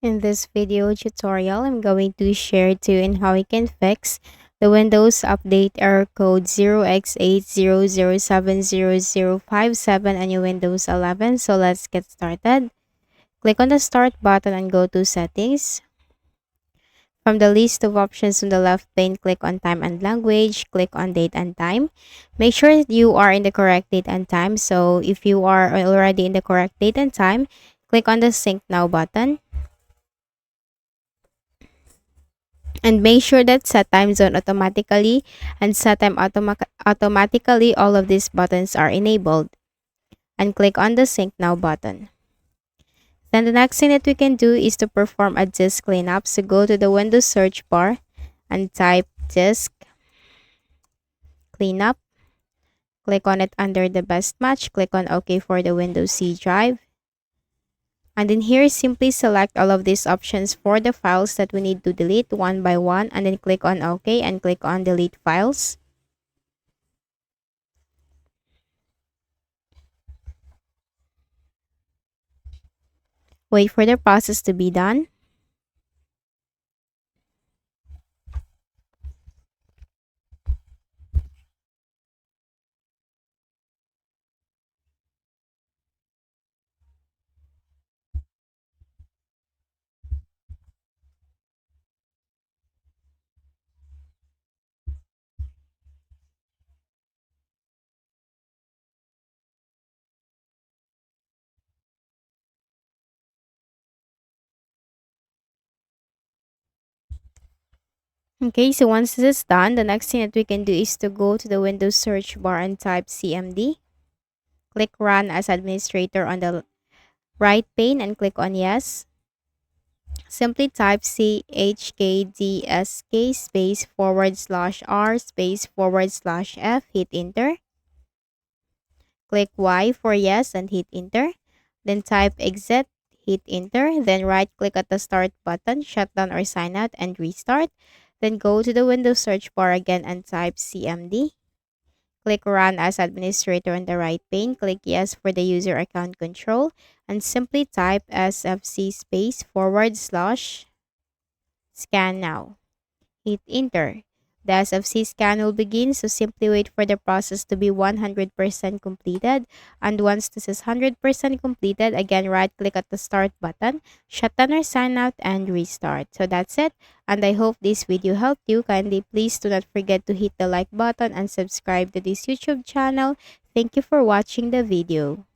In this video tutorial, I'm going to share to you in how you can fix the Windows Update error code 0x80070057 on your Windows 11. So let's get started. Click on the Start button and go to Settings. From the list of options on the left pane, click on Time and Language. Click on Date and Time. Make sure that you are in the correct date and time. So if you are already in the correct date and time, click on the Sync Now button. And make sure that set time zone automatically and set time automatically, all of these buttons are enabled, and click on the Sync Now button. Then the next thing that we can do is to perform a disk cleanup. So go to the Windows search bar and type disk cleanup. Click on it under the best match. Click on OK for the Windows C drive. And then here, simply select all of these options for the files that we need to delete one by one, and then click on OK and click on Delete Files. Wait for the process to be done. Okay, so once this is done, the next thing that we can do is to go to the Windows search bar and type CMD. Click Run as Administrator on the right pane and click on Yes. Simply type CHKDSK space /R space /F, hit Enter. Click Y for Yes and hit Enter. Then type Exit, hit Enter. Then right click at the Start button, shut down or sign out and restart. Then go to the Windows search bar again and type CMD. Click Run as Administrator on the right pane. Click Yes for the user account control. And simply type SFC space /scannow. Hit Enter. The SFC scan will begin, so simply wait for the process to be 100% completed. And once this is 100% completed, again right-click at the Start button, shut down or sign out, and restart. So that's it, and I hope this video helped you. Kindly please do not forget to hit the like button and subscribe to this YouTube channel. Thank you for watching the video.